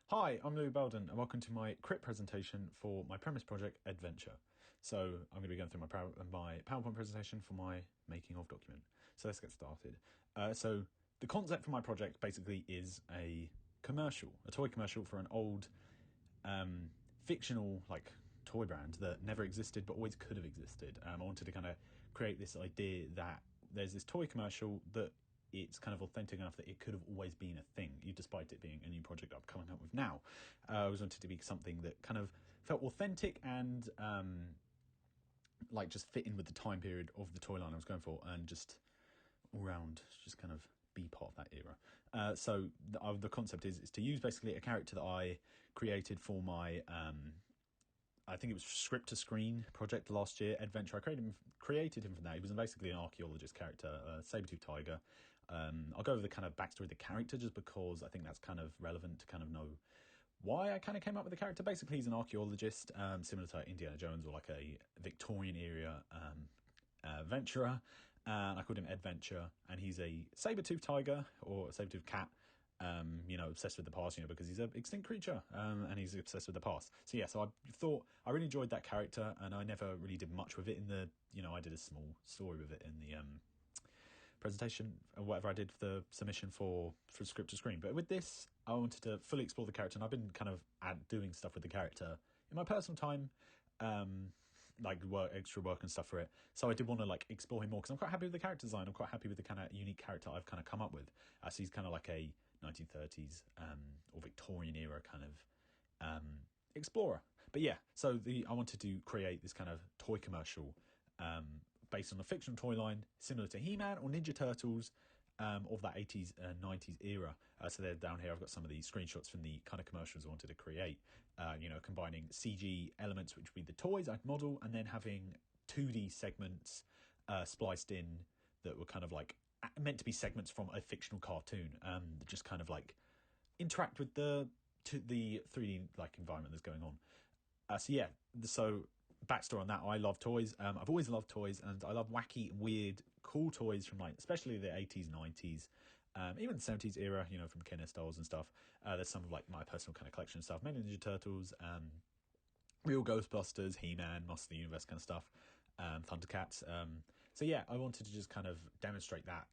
Hi, I'm Louis Belden, and welcome to my crypt presentation for my premise project, Adventure. So I'm going to be going through my PowerPoint presentation for my making of document. So let's get started. So the concept for my project basically is a toy commercial for an old fictional toy brand that never existed but always could have existed. I wanted to kind of create this idea that there's this toy commercial that it's kind of authentic enough that it could have always been a thing, despite it being a new project I'm coming up with now. I always wanted to be something that kind of felt authentic and just fit in with the time period of the toy line I was going for, and just all round just kind of be part of that era. So the concept is to use basically a character that I created for my I think it was script to screen project last year, Adventure. I created him from that. He was basically an archaeologist character, a saber-toothed tiger. I'll go over the kind of backstory of the character just because I think that's kind of relevant to kind of know why I kind of came up with the character. Basically, he's an archaeologist, similar to Indiana Jones, or like a Victorian era adventurer. I called him Adventure, and he's a saber-toothed tiger or a saber-toothed cat. Obsessed with the past, because he's an extinct creature, and he's obsessed with the past. So I thought I really enjoyed that character, and I never really did much with it I did a small story with it in the presentation or whatever I did for the submission for script to screen. But with this, I wanted to fully explore the character, and I've been kind of doing stuff with the character in my personal time, extra work and stuff for it. So I did want to explore him more because I'm quite happy with the character design. I'm quite happy with the kind of unique character I've kind of come up with. So he's kind of like a 1930s or Victorian era kind of explorer. But yeah, so I wanted to create this kind of toy commercial based on a fictional toy line similar to He-Man or Ninja Turtles of that 80s and 90s era. So they're down here. I've got some of these screenshots from the kind of commercials I wanted to create, combining CG elements, which would be the toys I'd model, and then having 2D segments spliced in that were kind of meant to be segments from a fictional cartoon that just kind of interact with the 3D environment that's going on. So backstory on that, I love toys. I've always loved toys, and I love wacky, weird, cool toys from especially the 80s, 90s, even the 70s era, from Ken Styles and stuff. There's some of my personal kind of collection stuff, mainly Ninja Turtles, real Ghostbusters, He-Man, Master of the Universe kind of stuff, Thundercats. I wanted to just kind of demonstrate that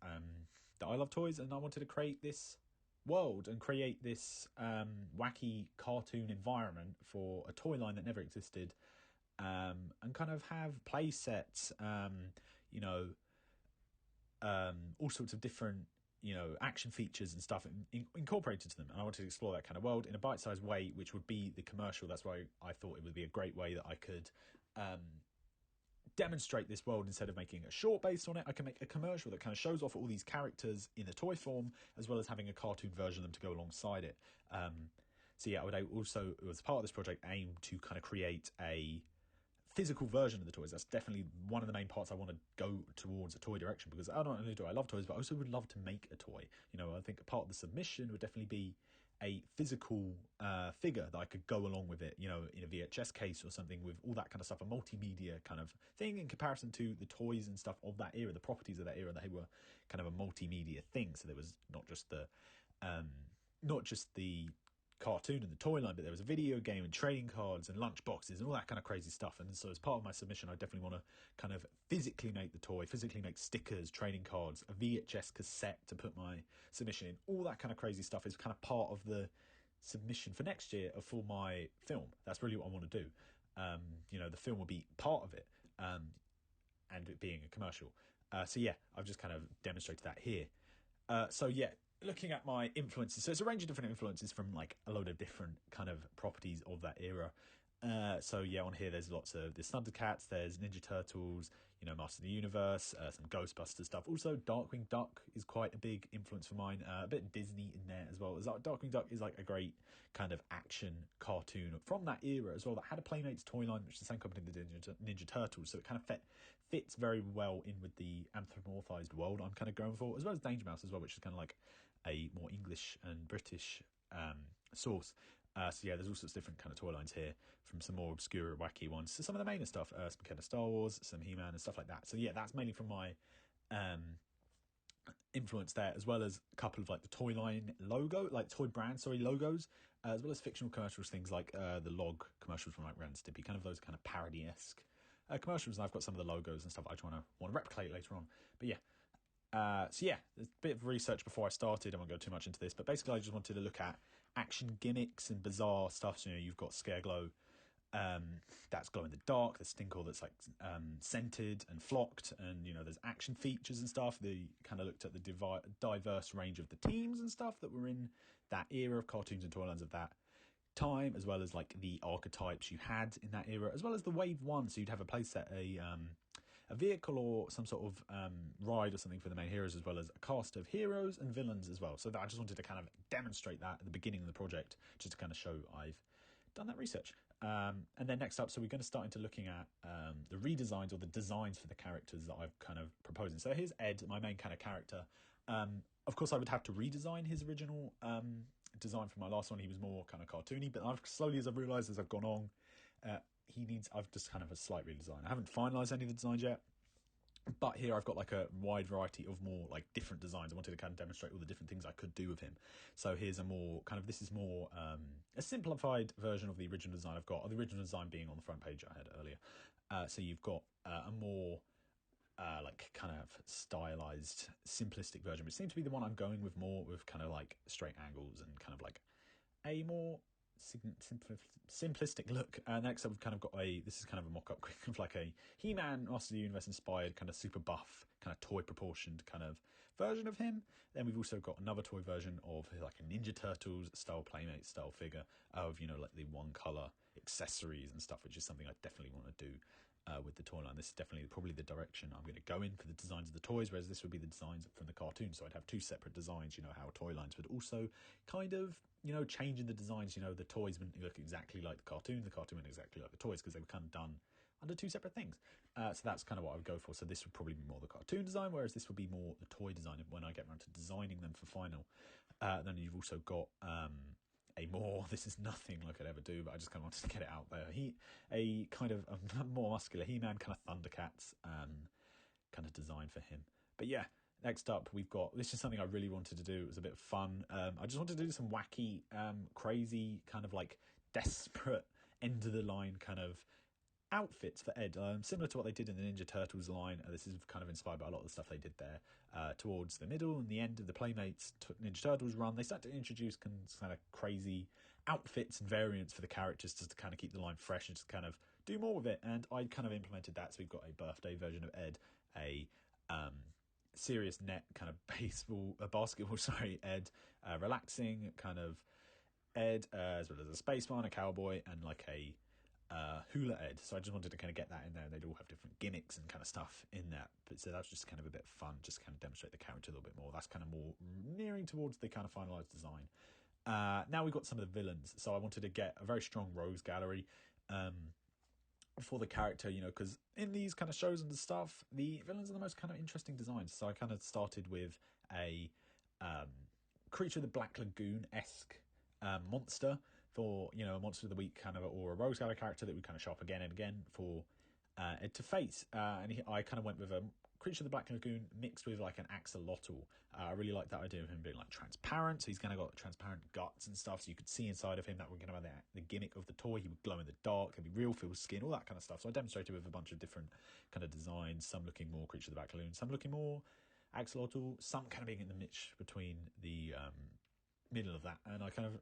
I love toys, and I wanted to create this world and create this wacky cartoon environment for a toy line that never existed, and kind of have play sets, all sorts of different action features and stuff incorporated to them. And I wanted to explore that kind of world in a bite-sized way, which would be the commercial. That's why I thought it would be a great way that I could demonstrate this world. Instead of making a short based on it, I can make a commercial that kind of shows off all these characters in a toy form, as well as having a cartoon version of them to go alongside it. I would also, as part of this project, aim to kind of create a physical version of the toys. That's definitely one of the main parts I want to go towards a toy direction, because not only do I love toys, but I also would love to make a toy. I think a part of the submission would definitely be a physical figure that I could go along with it, in a VHS case or something, with all that kind of stuff, a multimedia kind of thing in comparison to the toys and stuff of that era, the properties of that era. They were kind of a multimedia thing. So there was not just the cartoon and the toy line, but there was a video game and trading cards and lunch boxes and all that kind of crazy stuff. And so as part of my submission, I definitely want to kind of physically make the toy, physically make stickers, trading cards, a VHS cassette to put my submission in. All that kind of crazy stuff is kind of part of the submission for next year for my film. That's really what I want to do. The film will be part of it, and it being a commercial. I've just kind of demonstrated that here. Looking at my influences, so it's a range of different influences from a load of different kind of properties of that era. On here there's lots of Thundercats, there's Ninja Turtles, Master of the Universe, some Ghostbusters stuff. Also Darkwing Duck is quite a big influence for mine, a bit of Disney in there as well. Darkwing Duck is a great kind of action cartoon from that era as well, that had a Playmates toy line, which is the same company that did Ninja Turtles, so it kind of fits very well in with the anthropomorphized world I'm kind of going for, as well as Danger Mouse as well, which is kind of a more English and British source. There's all sorts of different kind of toy lines here, from some more obscure, wacky ones to some of the mainer stuff, some kind of Star Wars, some He-Man and stuff like that. So that's mainly from my influence there, as well as a couple of like the toy line logo, like toy brand, logos, as well as fictional commercials, things like the log commercials from like Ren and Stimpy, kind of those kind of parody-esque commercials. And I've got some of the logos and stuff I just want to replicate later on. But yeah, so yeah, there's a bit of research before I started. I won't go too much into this, but basically I just wanted to look at action gimmicks and bizarre stuff. So, you've got Scareglow, that's glow in the dark. There's Stinkor that's like scented and flocked, and there's action features and stuff. They kind of looked at the diverse range of the teams and stuff that were in that era of cartoons and toy lines of that time, as well as like the archetypes you had in that era, as well as the wave one. So you'd have a playset, a vehicle or some sort of ride or something for the main heroes, as well as a cast of heroes and villains as well. So that I just wanted to kind of demonstrate that at the beginning of the project, just to kind of show I've done that research. And then next up, so we're going to start into looking at the redesigns or the designs for the characters that I've kind of proposing. So here's Ed, my main kind of character. Of course, I would have to redesign his original design from my last one. He was more kind of cartoony, but I've slowly, as I've realised as I've gone on, I've just kind of a slight redesign. I haven't finalised any of the designs yet, but here I've got like a wide variety of more like different designs. I wanted to kind of demonstrate all the different things I could do with him. So here's a more kind of, this is more a simplified version of the original design I've got, or the original design being on the front page I had earlier. So you've got a more like kind of stylized, simplistic version, which seems to be the one I'm going with more, with kind of like straight angles and kind of like a more simplistic look. Next up, we've kind of got this is kind of a mock-up of like a He-Man Master of the Universe inspired kind of super buff, kind of toy proportioned kind of version of him. Then we've also got another toy version of like a Ninja Turtles style Playmate style figure of, like the one color accessories and stuff, which is something I definitely want to do with the toy line. This is definitely probably the direction I'm going to go in for the designs of the toys, whereas this would be the designs from the cartoon. So I'd have two separate designs, how toy lines would also kind of, changing the designs. The toys wouldn't look exactly like the cartoon wouldn't exactly like the toys, because they were kind of done under two separate things. So that's kind of what I would go for. So this would probably be more the cartoon design, whereas this would be more the toy design when I get around to designing them for final. Then you've also got this is nothing like I'd ever do, but I just kind of wanted to get it out there. A kind of a more muscular He-Man, kind of Thundercats kind of design for him. But yeah, next up we've got, this is something I really wanted to do. It was a bit of fun. I just wanted to do some wacky, crazy, kind of like desperate end of the line kind of outfits for Ed, similar to what they did in the Ninja Turtles line. This is kind of inspired by a lot of the stuff they did there. Towards the middle and the end of the Playmates Ninja Turtles run, they started to introduce kind of crazy outfits and variants for the characters, just to kind of keep the line fresh and just kind of do more with it. And I kind of implemented that. So we've got a birthday version of Ed, a serious net kind of basketball, Ed, relaxing kind of Ed, as well as a spaceman, a cowboy, and like a hula Ed. So I just wanted to kind of get that in there, and they'd all have different gimmicks and kind of stuff in that. But so that's just kind of a bit of fun, just kind of demonstrate the character a little bit more. That's kind of more nearing towards the kind of finalized design. Now we've got some of the villains. So I wanted to get a very strong rogues gallery for the character, because in these kind of shows and stuff, the villains are the most kind of interesting designs. So I kind of started with a Creature of the Black Lagoon-esque monster for, a Monster of the Week kind of, or a Rogues Gallery character that we kind of show up again and again for Ed to face. I kind of went with a Creature of the Black Lagoon mixed with like an axolotl. I really like that idea of him being like transparent. So he's kind of got transparent guts and stuff, so you could see inside of him. That we're going to have the gimmick of the toy. He would glow in the dark. There'd be real feel skin, all that kind of stuff. So I demonstrated with a bunch of different kind of designs. Some looking more Creature of the Black Lagoon, some looking more axolotl, some kind of being in the niche between the middle of that. And I kind of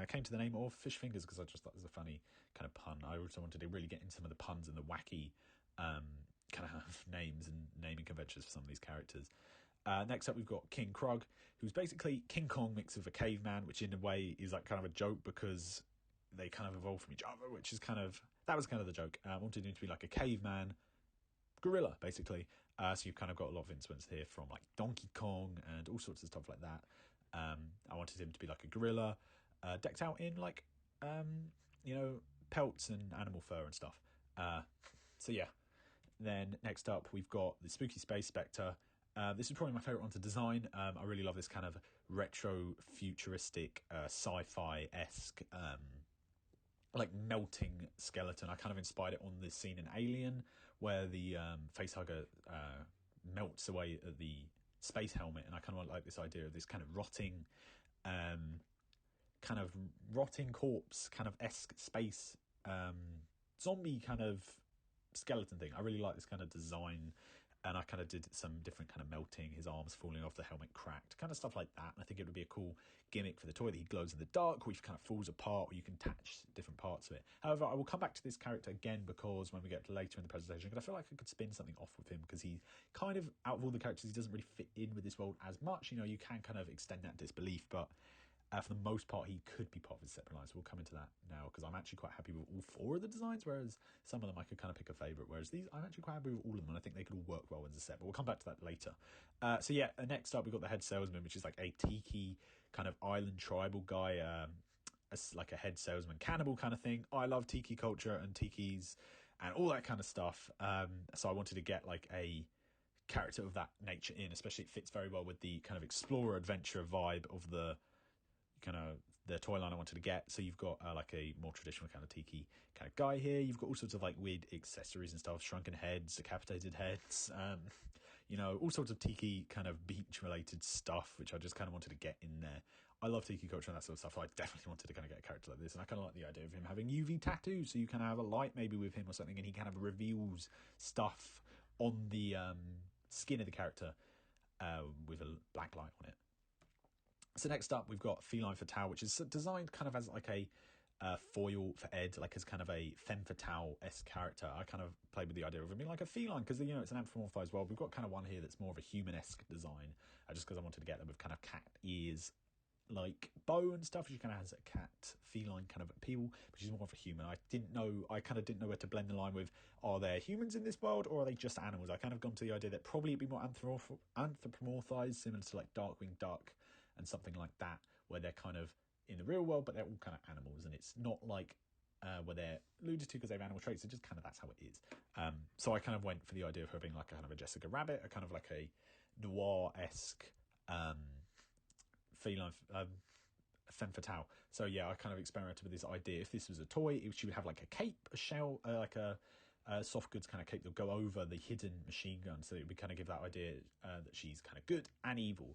came to the name of Fish Fingers because I just thought it was a funny kind of pun. I also wanted to really get into some of the puns and the wacky kind of names and naming conventions for some of these characters. Next up, we've got King Krug, who's basically King Kong mixed with a caveman, which in a way is like kind of a joke because they kind of evolved from each other, which is that was kind of the joke. I wanted him to be like a caveman gorilla, basically. So you've kind of got a lot of influence here from like Donkey Kong and all sorts of stuff like that. I wanted him to be like a gorilla, decked out in like, pelts and animal fur and stuff. So yeah. Then next up, we've got the Spooky Space Spectre. This is probably my favourite one to design. I really love this kind of retro, futuristic, sci-fi-esque, like melting skeleton. I kind of inspired it on this scene in Alien, where the facehugger melts away at the space helmet, and I kind of like this idea of this kind of rotting corpse kind of esque space zombie kind of skeleton thing. I really like this kind of design, and I kind of did some different kind of melting, his arms falling off, the helmet cracked, kind of stuff like that. And I think it would be a cool gimmick for the toy, that he glows in the dark, or he kind of falls apart, or you can attach different parts of it. However, I will come back to this character again, because when we get to later in the presentation, because I feel like I could spin something off with him, because he kind of, out of all the characters, he doesn't really fit in with this world as much. You know, you can kind of extend that disbelief, but for the most part, he could be part of his separate line. So we'll come into that now, because I'm actually quite happy with all four of the designs, whereas some of them I could kind of pick a favourite, whereas these, I'm actually quite happy with all of them, and I think they could all work well as a set, but we'll come back to that later. So yeah, next up we've got the head salesman, which is like a tiki kind of island tribal guy, like a head salesman cannibal kind of thing. I love tiki culture and tikis and all that kind of stuff, so I wanted to get like a character of that nature in, especially it fits very well with the kind of explorer adventure vibe of the kind of the toy line I wanted to get. So you've got like a more traditional kind of tiki kind of guy here. You've got all sorts of like weird accessories and stuff, shrunken heads, decapitated heads, you know, all sorts of tiki kind of beach related stuff, which I just kind of wanted to get in there. I love tiki culture and that sort of stuff, so I definitely wanted to kind of get a character like this, and I kind of like the idea of him having UV tattoos, so you kind of have a light maybe with him or something, and he kind of reveals stuff on the skin of the character with a black light on it. So next up, we've got Feline Fatale, which is designed kind of as like a foil for Ed, like as kind of a femme fatale-esque character. I kind of played with the idea of him being like a feline, because, you know, it's an anthropomorphized world. We've got kind of one here that's more of a human-esque design, just because I wanted to get them with kind of cat ears, like bow and stuff. She kind of has a cat feline kind of appeal, but she's more of a human. I kind of didn't know where to blend the line with, are there humans in this world or are they just animals? I kind of gone to the idea that probably it'd be more anthropomorphized, similar to like Darkwing Duck and something like that, where they're kind of in the real world, but they're all kind of animals, and it's not like where they're alluded to because they have animal traits. So just kind of that's how it is. So I kind of went for the idea of her being like a kind of a Jessica Rabbit, a kind of like a noir-esque feline femme fatale. So yeah, I kind of experimented with this idea. If this was a toy, she would have like a cape, a shell, like a soft goods kind of cape that would go over the hidden machine gun, so it would kind of give that idea that she's kind of good and evil.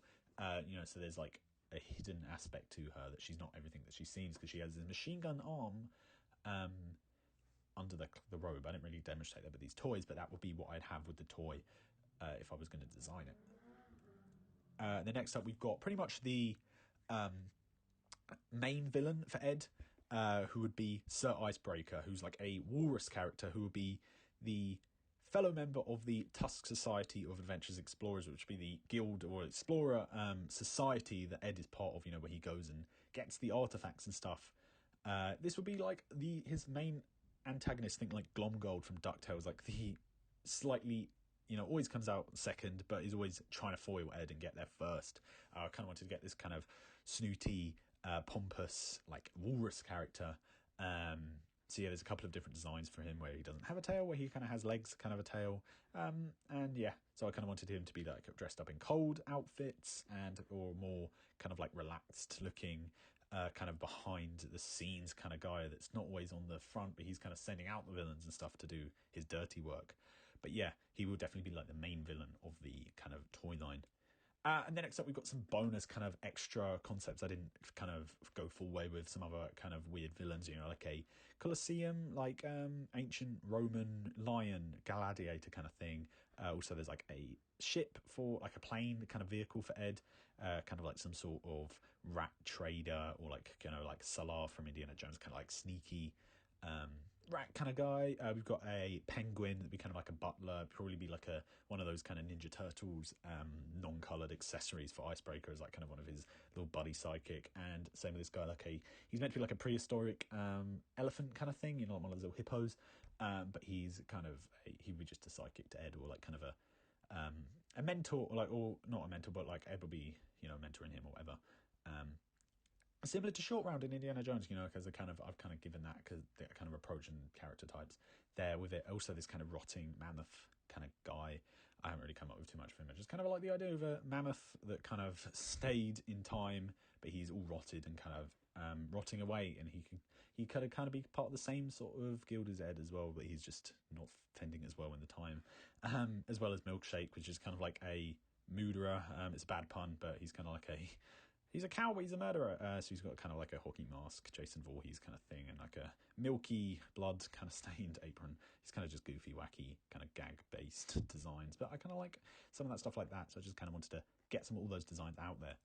You know, so there's like a hidden aspect to her, that she's not everything that she seems, because she has this machine gun arm under the robe. I didn't really demonstrate that with these toys, but that would be what I'd have with the toy if I was going to design it. Then next up, we've got pretty much the main villain for Ed, who would be Sir Icebreaker, who's like a walrus character who would be the fellow member of the Tusk Society of Adventurous Explorers, which would be the guild or explorer society that Ed is part of, you know, where he goes and gets the artifacts and stuff. This would be like his main antagonist, think like Glomgold from DuckTales, like the slightly, you know, always comes out second, but is always trying to foil Ed and get there first. I kind of wanted to get this kind of snooty, pompous, like walrus character. So yeah, there's a couple of different designs for him where he doesn't have a tail, where he kind of has legs, kind of a tail. And yeah, so I kind of wanted him to be like dressed up in cold outfits or more kind of like relaxed looking, kind of behind the scenes kind of guy that's not always on the front, but he's kind of sending out the villains and stuff to do his dirty work. But yeah, he will definitely be like the main villain of the kind of toy line. And then next up, we've got some bonus kind of extra concepts I didn't kind of go full way with. Some other kind of weird villains, you know, like a Colosseum, like ancient Roman lion, gladiator kind of thing. Also, there's like a ship for like a plane kind of vehicle for Ed, kind of like some sort of rat trader, or like, you know, like Salah from Indiana Jones, kind of like sneaky rat kind of guy. We've got a penguin that'd be kind of like a butler, probably be like one of those kind of Ninja Turtles non-coloured accessories for Icebreaker, as like kind of one of his little buddy sidekick. And same with this guy, like he's meant to be like a prehistoric elephant kind of thing, you know, like one of those little hippos, but he's kind of he would be just a sidekick to Ed, or like kind of a mentor, or not a mentor, but like Ed will be, you know, mentoring him or whatever. Similar to Short Round in Indiana Jones, you know, because I've kind of given that, because the kind of approach and character types there with it. Also, this kind of rotting mammoth kind of guy. I haven't really come up with too much for him. I just kind of like the idea of a mammoth that kind of stayed in time, but he's all rotted and kind of rotting away, and he could kind of be part of the same sort of guild as Ed as well, but he's just not fending as well in the time. As well as Milkshake, which is kind of like a murderer. It's a bad pun, but he's kind of like he's a cowboy, he's a murderer. So he's got kind of like a hockey mask, Jason Voorhees kind of thing, and like a milky blood kind of stained apron. He's kind of just goofy, wacky, kind of gag based designs. But I kind of like some of that stuff like that. So I just kind of wanted to get all those designs out there.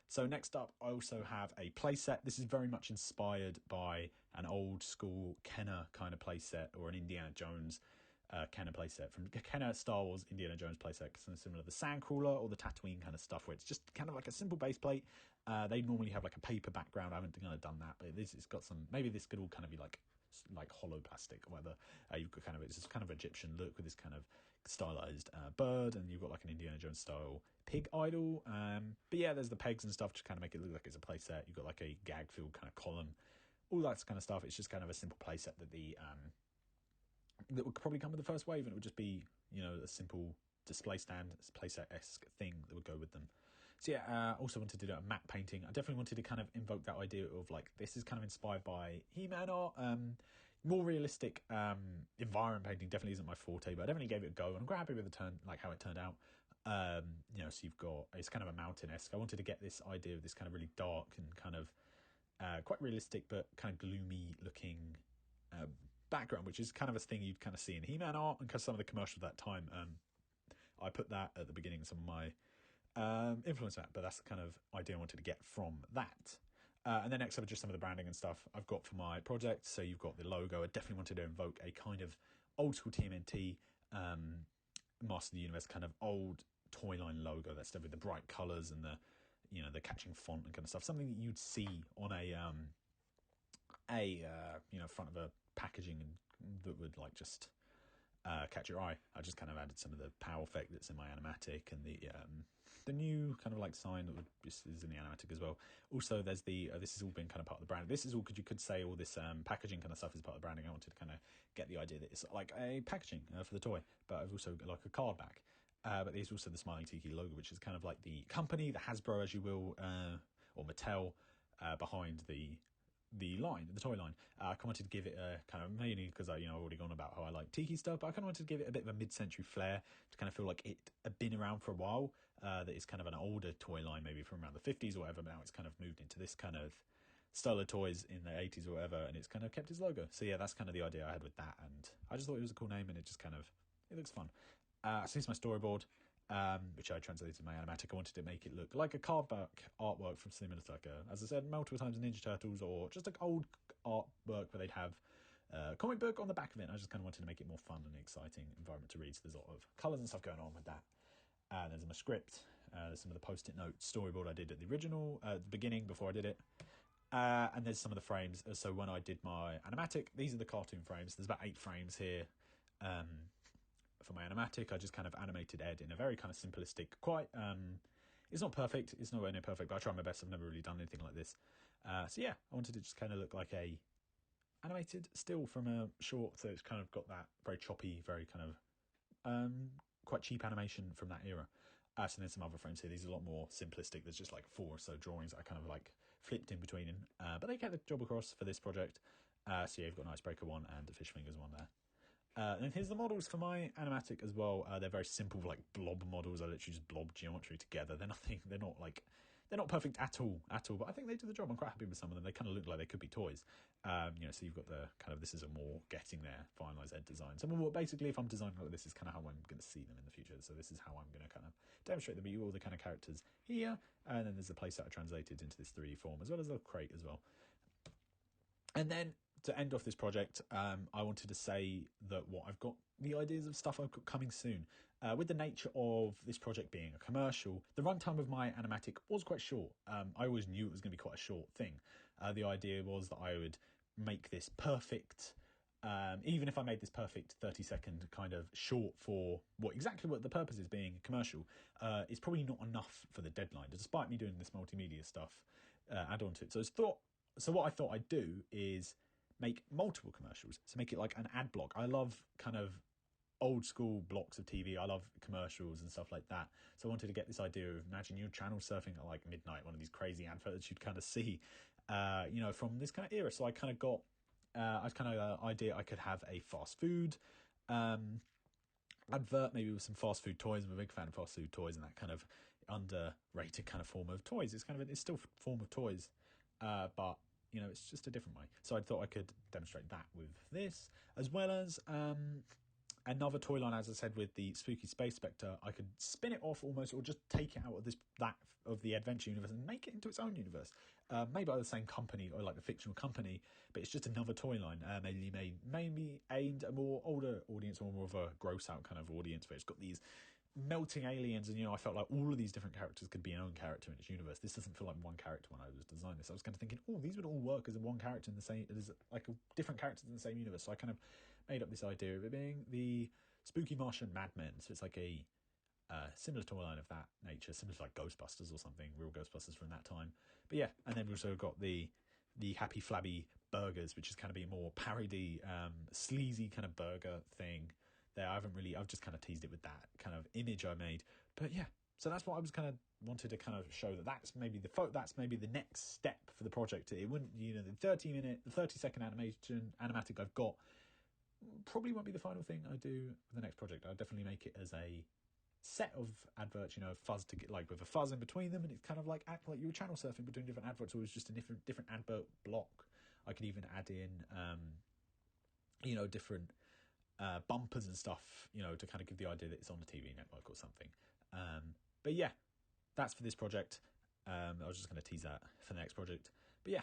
So next up, I also have a playset. This is very much inspired by an old school Kenner kind of playset, or an Indiana Jones Kenner playset from Kenner Star Wars Indiana Jones playset, similar to the Sandcrawler or the Tatooine kind of stuff, where it's just kind of like a simple base plate. They normally have like a paper background. I haven't kind of done that, but it's got some. Maybe this could all kind of be like hollow plastic or whatever. You've got kind of, it's this kind of Egyptian look with this kind of stylized bird, and you've got like an Indiana Jones style pig idol. But yeah, there's the pegs and stuff to kind of make it look like it's a playset. You've got like a gag filled kind of column, all that kind of stuff. It's just kind of a simple playset that would probably come with the first wave, and it would just be, a simple display stand, playset-esque thing that would go with them. So yeah, also wanted to do a matte painting. I definitely wanted to kind of invoke that idea of like, this is kind of inspired by He-Man art. More realistic environment painting definitely isn't my forte, but I definitely gave it a go, and I'm quite happy with how it turned out. So you've got, it's kind of a mountain-esque. I wanted to get this idea of this kind of really dark and kind of quite realistic but kind of gloomy looking background, which is kind of a thing you'd kind of see in He-Man art, and because some of the commercials at that time, I put that at the beginning of some of my influence that, but that's the kind of idea I wanted to get from that. And then next up, just some of the branding and stuff I've got for my project. So you've got the logo. I definitely wanted to invoke a kind of old school TMNT Master of the Universe kind of old toy line logo. That's with the bright colours and the catching font and kind of stuff. Something that you'd see on front of a packaging, and that would like just catch your eye. I just kind of added some of the power effect that's in my animatic, and the new kind of like sign that is in the animatic as well. Also, there's this has all been kind of part of the brand. This is all, you could say all this packaging kind of stuff is part of the branding. I wanted to kind of get the idea that it's like a packaging for the toy, but I've also got like a card back. But there's also the Smiling Tiki logo, which is kind of like the company, the Hasbro, as you will, or Mattel, behind the line, the toy line. I kind of wanted to give it a kind of, mainly because I've already gone about how I like tiki stuff, but I kind of wanted to give it a bit of a mid-century flair to kind of feel like it had been around for a while. That it's kind of an older toy line, maybe from around the 50s or whatever, but now it's kind of moved into this kind of style of toys in the 80s or whatever, and it's kind of kept its logo. So yeah, that's kind of the idea I had with that, and I just thought it was a cool name, and it just kind of, it looks fun. So here's my storyboard, which I translated to my animatic. I wanted to make it look like a carved back artwork from similar to like as I said, multiple times Ninja Turtles, or just like old artwork where they'd have a comic book on the back of it. And I just kind of wanted to make it more fun and exciting environment to read. So there's a lot of colours and stuff going on with that. There's my script. There's some of the post-it note storyboard I did at the original, the beginning before I did it. And there's some of the frames. So when I did my animatic, these are the cartoon frames. There's about 8 frames here. For my animatic, I just kind of animated Ed in a very kind of simplistic, quite, it's not perfect, it's nowhere near perfect, but I try my best. I've never really done anything like this. So yeah, I wanted to just kind of look like a animated still from a short, so it's kind of got that very choppy, very kind of quite cheap animation from that era. So there's some other frames here. These are a lot more simplistic. There's just like 4 or so drawings that I kind of like flipped in between. But they get the job across for this project. So yeah, you've got an Icebreaker one and a Fish Fingers one there. And here's the models for my animatic as well. They're very simple, like blob models. I literally just blob geometry together. They're not perfect at all. But I think they do the job. I'm quite happy with some of them. They kind of look like they could be toys. So you've got the kind of, this is a more getting there, finalised Ed design. So more basically, if I'm designing like this, is kind of how I'm going to see them in the future. So this is how I'm going to kind of demonstrate them. All the kind of characters here, and then there's a playset I translated into this 3D form, as well as a crate as well. And then to end off this project, I wanted to say that I've got the ideas of stuff I've got coming soon. With the nature of this project being a commercial, the runtime of my animatic was quite short. I always knew it was going to be quite a short thing. The idea was that I would make this perfect, even if I made this perfect 30-second kind of short for exactly what the purpose is, being a commercial, it's probably not enough for the deadline, despite me doing this multimedia stuff add on to it. So what I thought I'd do is make multiple commercials. So make it like an ad block. I love kind of old school blocks of TV. I love commercials and stuff like that. So I wanted to get this idea of, imagine you're channel surfing at like midnight, one of these crazy adverts you'd kind of see, from this kind of era. So I kind of got, idea I could have a fast food, advert, maybe with some fast food toys. I'm a big fan of fast food toys and that kind of underrated kind of form of toys. It's still a form of toys, but it's just a different way. So I thought I could demonstrate that with this, as well as another toy line, as I said, with the Spooky Space Spectre. I could spin it off almost, or just take it out of the adventure universe and make it into its own universe, made by the same company, or like the fictional company, but it's just another toy line, mainly aimed at a more older audience, or more of a gross out kind of audience, where it's got these melting aliens, and I felt like all of these different characters could be an own character in its universe. This doesn't feel like one character when I was designing this. I was kind of thinking, these would all work as one character in the same, as like different characters in the same universe. So I kind of made up this idea of it being the Spooky Martian Madmen. So it's like a similar toyline of that nature, similar to like Ghostbusters or something, real Ghostbusters from that time. But yeah, and then we also got the Happy Flabby Burgers, which is kind of be more parody, sleazy kind of burger thing. There, I've just kind of teased it with that kind of image I made. But yeah, so that's what I was kind of wanted to kind of show, that's maybe the next step for the project. It wouldn't, the 30-second animatic I've got probably won't be the final thing I do with the next project. I'll definitely make it as a set of adverts, fuzz to get, like with a fuzz in between them, and it's kind of like act like you were channel surfing between different adverts, or it was just a different advert block. I could even add in, different bumpers and stuff, to kind of give the idea that it's on the TV network or something. But yeah, that's for this project. I was just going to tease that for the next project. But yeah,